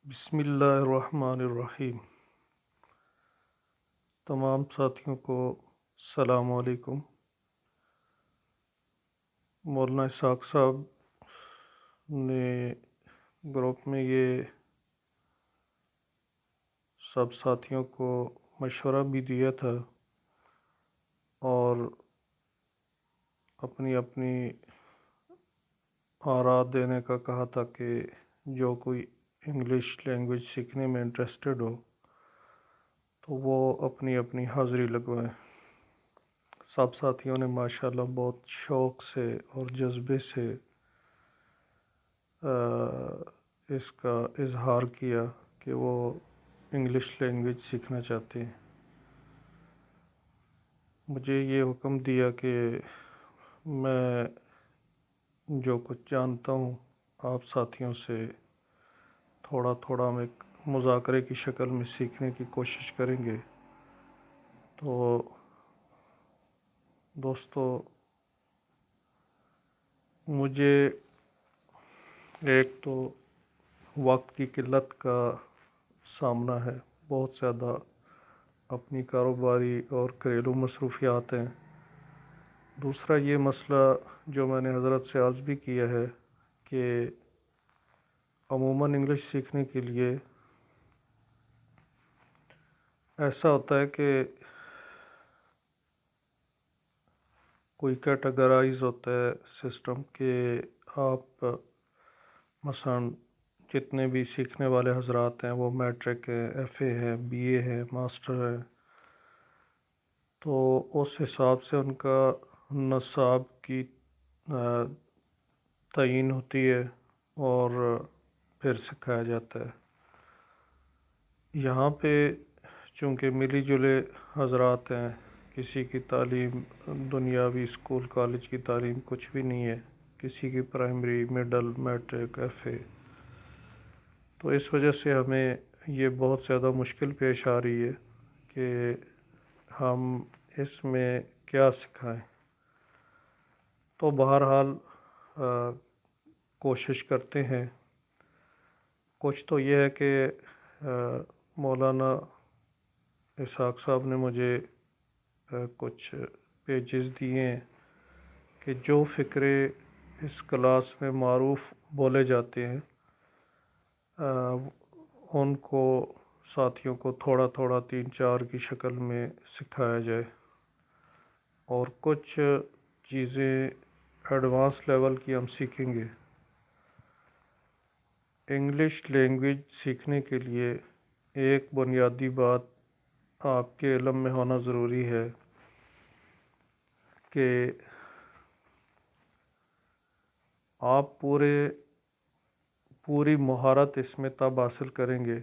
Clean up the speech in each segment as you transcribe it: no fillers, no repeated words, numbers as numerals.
بسم اللہ الرحمن الرحیم۔ تمام ساتھیوں کو السلام علیکم۔ مولانا اسحاق صاحب نے گروپ میں یہ سب ساتھیوں کو مشورہ بھی دیا تھا اور اپنی اپنی آراء دینے کا کہا تھا کہ جو کوئی انگلش لینگویج سیکھنے میں انٹرسٹڈ ہو تو وہ اپنی اپنی حاضری لگوائیں۔ سب ساتھیوں نے ماشاءاللہ بہت شوق سے اور جذبے سے اس کا اظہار کیا کہ وہ انگلش لینگویج سیکھنا چاہتے ہیں۔ مجھے یہ حکم دیا کہ میں جو کچھ جانتا ہوں آپ ساتھیوں سے تھوڑا تھوڑا ہم ایک مذاکرے کی شکل میں سیکھنے کی کوشش کریں گے۔ تو دوستو، مجھے ایک تو وقت کی قلت کا سامنا ہے، بہت زیادہ اپنی کاروباری اور گھریلو مصروفیات ہیں۔ دوسرا یہ مسئلہ جو میں نے حضرت سے عرض بھی کیا ہے کہ عموماً انگلش سیکھنے کے لیے ایسا ہوتا ہے کہ کوئی کیٹاگرائز ہوتا ہے سسٹم کہ آپ مثلا جتنے بھی سیکھنے والے حضرات ہیں وہ میٹرک ہے، ایف اے ہے، بی اے ہے، ماسٹر ہے، تو اس حساب سے ان کا نصاب کی تعین ہوتی ہے اور پھر سکھایا جاتا ہے۔ یہاں پہ چونکہ ملی جلے حضرات ہیں، کسی کی تعلیم دنیاوی اسکول کالج کی تعلیم کچھ بھی نہیں ہے، کسی کی primary, middle, matric, F A, تو اس وجہ سے ہمیں یہ بہت زیادہ مشکل پیش آ رہی ہے کہ ہم اس میں کیا سکھائیں۔ تو بہرحال کوشش کرتے ہیں۔ کچھ تو یہ ہے کہ مولانا اسحاق صاحب نے مجھے کچھ پیجز دیے ہیں کہ جو فقرے اس کلاس میں معروف بولے جاتے ہیں ان کو ساتھیوں کو تھوڑا تھوڑا 3-4 کی شکل میں سکھایا جائے، اور کچھ چیزیں ایڈوانس لیول کی ہم سیکھیں گے۔ انگلش لینگویج سیکھنے کے لیے ایک بنیادی بات آپ کے علم میں ہونا ضروری ہے کہ آپ پوری مہارت اس میں تب حاصل کریں گے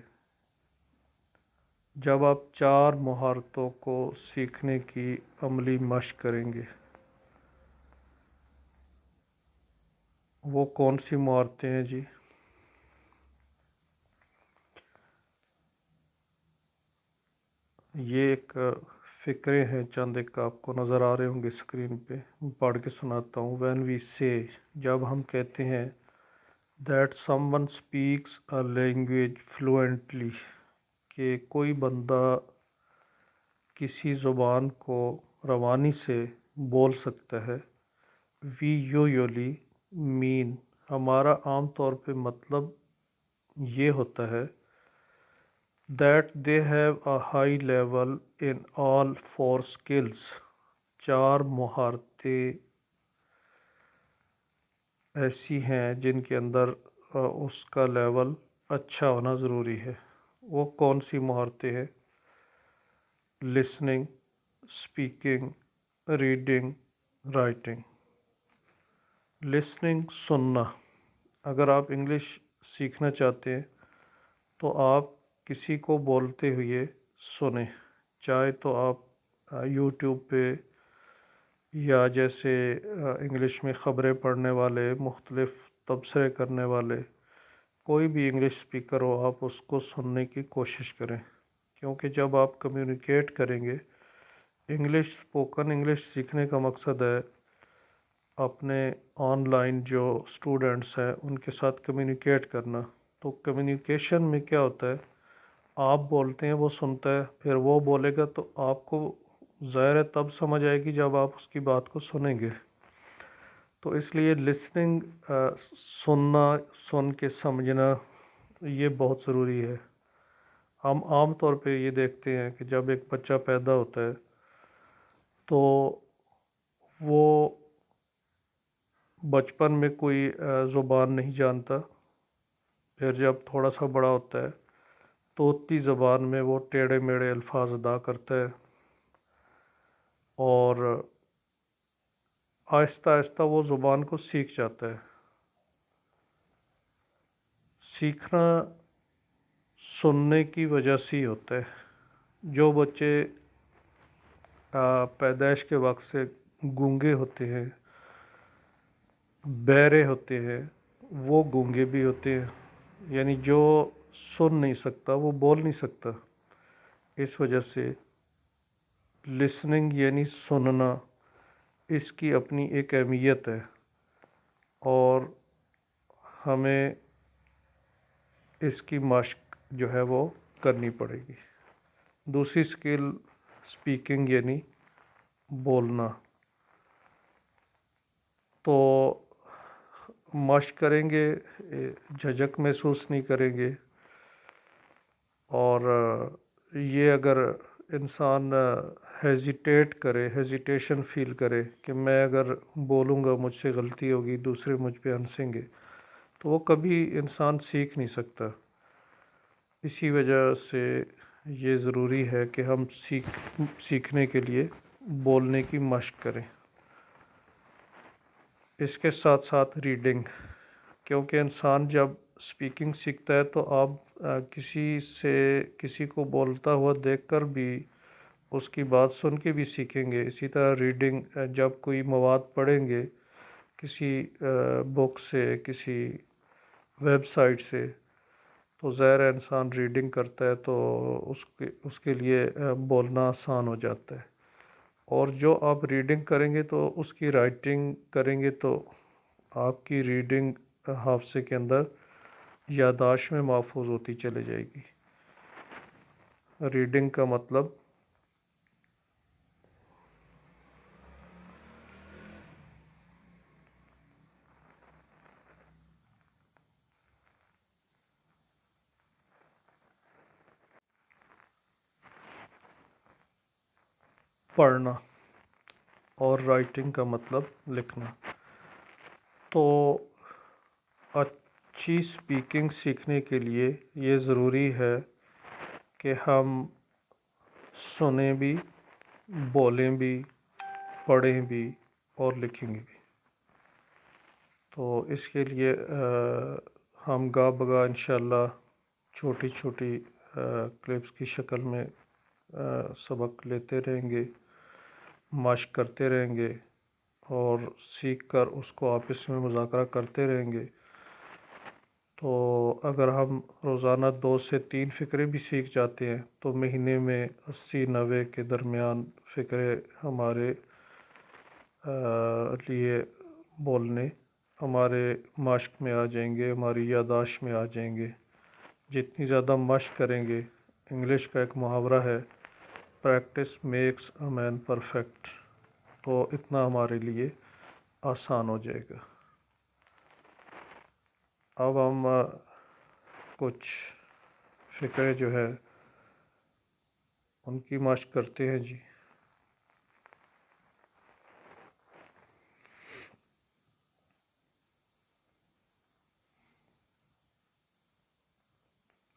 جب آپ 4 مہارتوں کو سیکھنے کی عملی مشق کریں گے۔ وہ کون سی مہارتیں ہیں جی؟ یہ ایک فقرے ہیں، چند ایک آپ کو نظر آ رہے ہوں گے اسکرین پہ، پڑھ کے سناتا ہوں۔ when we say، جب ہم کہتے ہیں that someone speaks a language fluently، کہ کوئی بندہ کسی زبان کو روانی سے بول سکتا ہے، we usually mean، ہمارا عام طور پہ مطلب یہ ہوتا ہے that they have a high level in all 4 skills، 4 مہارتیں ایسی ہیں جن کے اندر اس کا لیول اچھا ہونا ضروری ہے۔ وہ کون سی مہارتیں ہیں؟ Listening, speaking, reading, writing. Listening, سننا۔ اگر آپ انگلش سیکھنا چاہتے ہیں تو آپ کسی کو بولتے ہوئے سنیں، چاہے تو آپ یوٹیوب پہ یا جیسے انگلش میں خبریں پڑھنے والے، مختلف تبصرے کرنے والے، کوئی بھی انگلش اسپیکر ہو، آپ اس کو سننے کی کوشش کریں، کیونکہ جب آپ کمیونیکیٹ کریں گے، اسپوکن انگلش سیکھنے کا مقصد ہے اپنے آن لائن جو اسٹوڈنٹس ہیں ان کے ساتھ کمیونیکیٹ کرنا۔ تو کمیونیکیشن میں کیا ہوتا ہے، آپ بولتے ہیں وہ سنتا ہے، پھر وہ بولے گا تو آپ کو ظاہر ہے تب سمجھ آئے گی جب آپ اس کی بات کو سنیں گے. تو اس لیے لسننگ، سننا، سن کے سمجھنا یہ بہت ضروری ہے. ہم عام طور پہ یہ دیکھتے ہیں کہ جب ایک بچہ پیدا ہوتا ہے تو وہ بچپن میں کوئی زبان نہیں جانتا، پھر جب تھوڑا سا بڑا ہوتا ہے طوطی زبان میں وہ ٹیڑھے میڑھے الفاظ ادا کرتا ہے، اور آہستہ آہستہ وہ زبان کو سیکھ جاتا ہے. سیکھنا سننے کی وجہ سے ہی ہوتا ہے. جو بچے پیدائش کے وقت سے گونگے ہوتے ہیں، بہرے ہوتے ہیں، وہ گونگے بھی ہوتے ہیں، یعنی جو سن نہیں سکتا وہ بول نہیں سکتا. اس وجہ سے لسننگ یعنی سننا، اس کی اپنی ایک اہمیت ہے اور ہمیں اس کی مشق جو ہے وہ کرنی پڑے گی. دوسری سکل سپیکنگ یعنی بولنا. تو مشق کریں گے، جھجک محسوس نہیں کریں گے، اور یہ اگر انسان ہیزیٹیٹ کرے، ہیزیٹیشن فیل کرے کہ میں اگر بولوں گا مجھ سے غلطی ہوگی، دوسرے مجھ پہ ہنسیں گے، تو وہ کبھی انسان سیکھ نہیں سکتا. اسی وجہ سے یہ ضروری ہے کہ ہم سیکھنے کے لیے بولنے کی مشق کریں. اس کے ساتھ ساتھ ریڈنگ، کیونکہ انسان جب سپیکنگ سیکھتا ہے تو آپ کسی کو بولتا ہوا دیکھ کر بھی اس کی بات سن کے بھی سیکھیں گے. اسی طرح ریڈنگ، جب کوئی مواد پڑھیں گے کسی بک سے، کسی ویب سائٹ سے، تو ظاہر انسان ریڈنگ کرتا ہے تو اس کے لیے بولنا آسان ہو جاتا ہے. اور جو آپ ریڈنگ کریں گے تو اس کی رائٹنگ کریں گے تو آپ کی ریڈنگ حافظے کے اندر یادداشت میں محفوظ ہوتی چلی جائے گی. ریڈنگ کا مطلب پڑھنا، اور رائٹنگ کا مطلب لکھنا. تو اچھی سپیکنگ سیکھنے کے لیے یہ ضروری ہے کہ ہم سنیں بھی، بولیں بھی، پڑھیں بھی اور لکھیں بھی. تو اس کے لیے ہم گاہ بگاہ انشاءاللہ چھوٹی چھوٹی کلپس کی شکل میں سبق لیتے رہیں گے، مشق کرتے رہیں گے، اور سیکھ کر اس کو آپس میں مذاکرہ کرتے رہیں گے. تو اگر ہم روزانہ 2 سے 3 فقرے بھی سیکھ جاتے ہیں تو مہینے میں 80-90 کے درمیان فقرے ہمارے لیے بولنے ہمارے مشق میں آ جائیں گے، ہماری یادداشت میں آ جائیں گے. جتنی زیادہ مشق کریں گے، انگلش کا ایک محاورہ ہے practice makes a man perfect, تو اتنا ہمارے لیے آسان ہو جائے گا. اب ہم کچھ فقرے جو ہے ان کی مشق کرتے ہیں جی.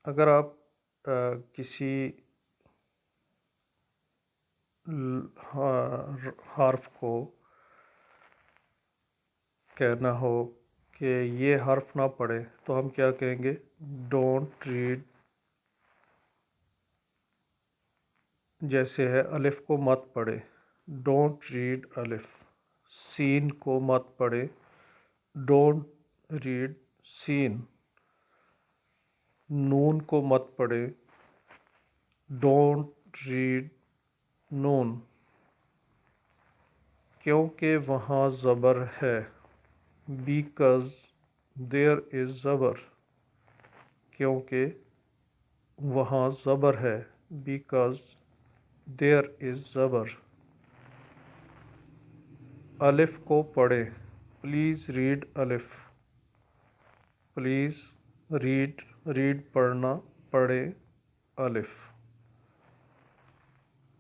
اگر آپ کسی حرف کو کہنا ہو کہ یہ حرف نہ پڑھے تو ہم کیا کہیں گے؟ Don't read. جیسے ہے الف کو مت پڑھے، ڈونٹ ریڈ الف. سین کو مت پڑھے، ڈونٹ ریڈ سین. نون کو مت پڑھے، ڈونٹ ریڈ نون. کیونکہ وہاں زبر ہے، بیکاز دیر از زبر. کیونکہ وہاں زبر ہے. Because there is زبر. الف کو پڑھیں. پلیز ریڈ الف. پلیز ریڈ، ریڈ پڑھنا، پڑھیں الف.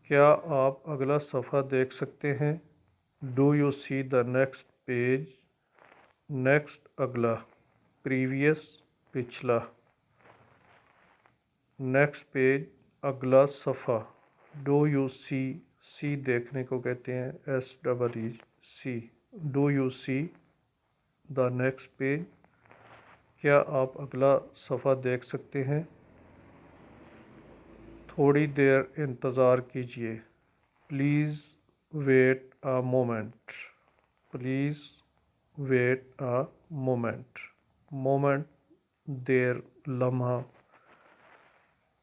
کیا آپ اگلا صفحہ دیکھ سکتے ہیں؟ Do you see the next page? Next اگلا، پریویس پچھلا، نیکسٹ پیج اگلا صفحہ. ڈو یو سی، سی دیکھنے کو کہتے ہیں S double E C. Do you see the next page? کیا آپ اگلا صفحہ دیکھ سکتے ہیں؟ تھوڑی دیر انتظار کیجیے. Please wait a moment. Please wait a moment. Moment دیر، لمحہ.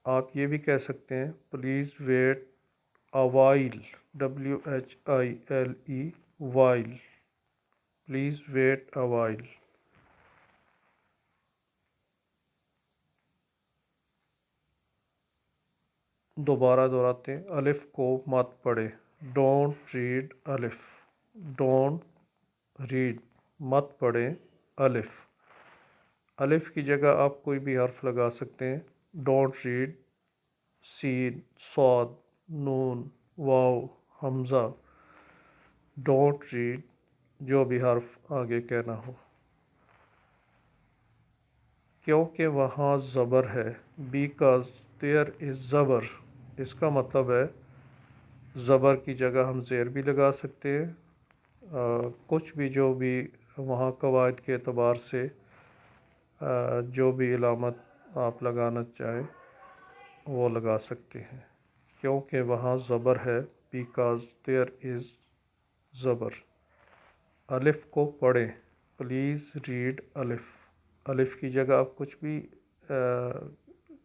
آپ یہ بھی کہہ سکتے ہیں please wait a while. WHILE while. Please wait a while. دوبارہ دہراتے ہیں، الف کو مت پڑھے. ڈونٹ ریڈ الف. ڈونٹ ریڈ، مت پڑھیں الف. الف کی جگہ آپ کوئی بھی حرف لگا سکتے ہیں. ڈونٹ ریڈ سین، صاد، نون، واو، حمزہ. ڈونٹ ریڈ جو بھی حرف آگے کہنا ہو. کیونکہ وہاں زبر ہے. بیکاز دیئر از زبر. اس کا مطلب ہے زبر کی جگہ ہم زیر بھی لگا سکتے ہیں. کچھ بھی جو بھی وہاں قواعد کے اعتبار سے جو بھی علامت آپ لگانا چاہیں وہ لگا سکتے ہیں. کیونکہ وہاں زبر ہے. بیکاز دیئر از زبر. الف کو پڑھیں. پلیز ریڈ الف. الف کی جگہ آپ کچھ بھی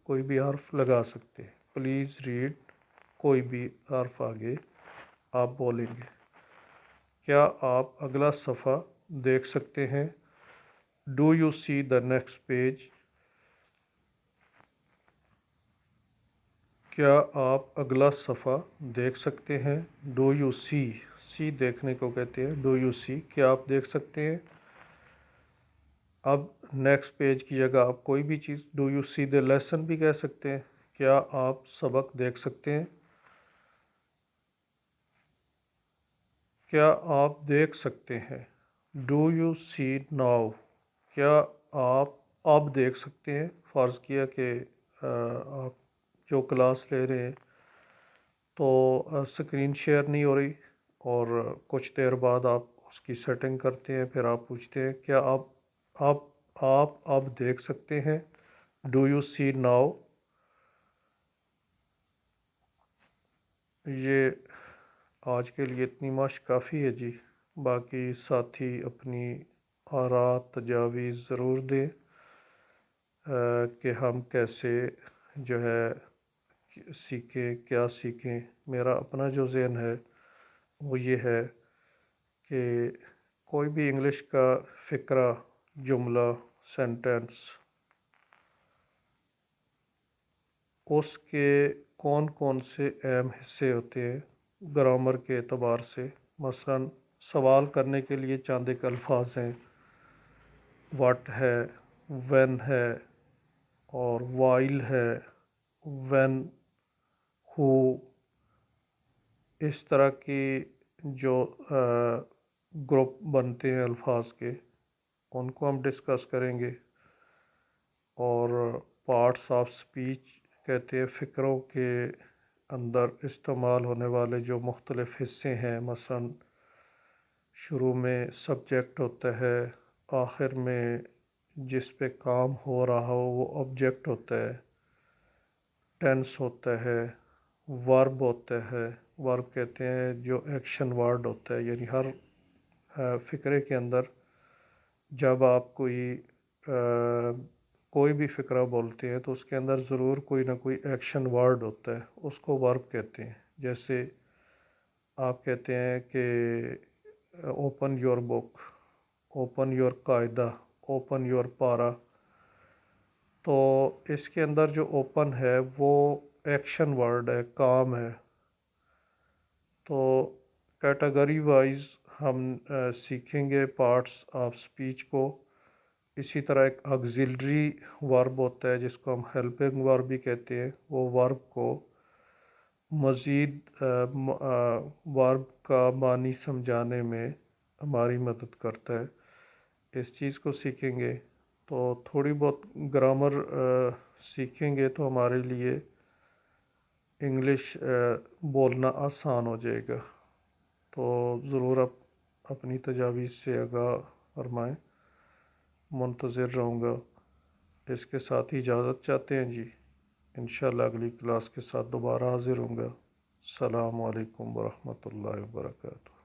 کوئی بھی حرف لگا سکتے ہیں. پلیز ریڈ کوئی بھی حرف آگے آپ بولیں گے. کیا آپ اگلا صفحہ دیکھ سکتے ہیں؟ Do you see the next page? کیا آپ اگلا صفحہ دیکھ سکتے ہیں؟ ڈو یو سی، سی دیکھنے کو کہتے ہیں. ڈو یو سی، کیا آپ دیکھ سکتے ہیں؟ اب نیکسٹ پیج کی جگہ آپ کوئی بھی چیز، do you see the lesson بھی کہہ سکتے ہیں. کیا آپ سبق دیکھ سکتے ہیں؟ کیا آپ دیکھ سکتے ہیں؟ Do you see now? کیا آپ اب دیکھ سکتے ہیں؟ فرض کیا کہ آپ جو کلاس لے رہے ہیں تو اسکرین شیئر نہیں ہو رہی اور کچھ دیر بعد آپ اس کی سیٹنگ کرتے ہیں، پھر آپ پوچھتے ہیں کیا آپ اب دیکھ سکتے ہیں؟ Do you see now? یہ آج کے لیے اتنی مشق کافی ہے جی. باقی ساتھی اپنی آراء تجاویز ضرور دیں کہ ہم کیسے جو ہے سیکھیں، کیا سیکھیں. میرا اپنا جو ذہن ہے وہ یہ ہے کہ کوئی بھی انگلش کا فقرہ، جملہ، سینٹنس، اس کے کون کون سے اہم حصے ہوتے ہیں گرامر کے اعتبار سے. مثلا سوال کرنے کے لیے چند ایک الفاظ ہیں. واٹ ہے، وین ہے، اور وائل ہے، وین، ہو. اس طرح کی جو گروپ بنتے ہیں الفاظ کے، ان کو ہم ڈسکس کریں گے. اور پارٹس آف سپیچ کہتے ہیں فقروں کے اندر استعمال ہونے والے جو مختلف حصے ہیں. مثلا شروع میں سبجیکٹ ہوتا ہے، آخر میں جس پہ کام ہو رہا ہو وہ آبجیکٹ ہوتا ہے، ٹینس ہوتا ہے، ورب ہوتا ہے. ورب کہتے ہیں جو ایکشن ورڈ ہوتا ہے. یعنی ہر فقرے کے اندر جب آپ کوئی بھی فقرہ بولتے ہیں تو اس کے اندر ضرور کوئی نہ کوئی ایکشن ورڈ ہوتا ہے، اس کو ورب کہتے ہیں. جیسے آپ کہتے ہیں کہ open your book, open your قاعدہ، اوپن یور پارا. تو اس کے اندر جو اوپن ہے وہ ایکشن ورڈ ہے، کام ہے. تو کیٹیگری وائز ہم سیکھیں گے پارٹس آف اسپیچ کو. اسی طرح ایک آگزیلری ورب ہوتا ہے جس کو ہم ہیلپنگ ورب بھی کہتے ہیں. وہ ورب کو مزید ورب کا معنی سمجھانے میں ہماری مدد کرتا ہے. اس چیز کو سیکھیں گے تو تھوڑی بہت گرامر سیکھیں گے تو ہمارے لیے انگلش بولنا آسان ہو جائے گا. تو ضرور اپنی تجاویز سے آگاہ فرمائیں، منتظر رہوں گا. اس کے ساتھ ہی اجازت چاہتے ہیں جی. انشاءاللہ اگلی کلاس کے ساتھ دوبارہ حاضر ہوں گا. السلام علیکم ورحمۃ اللہ وبرکاتہ.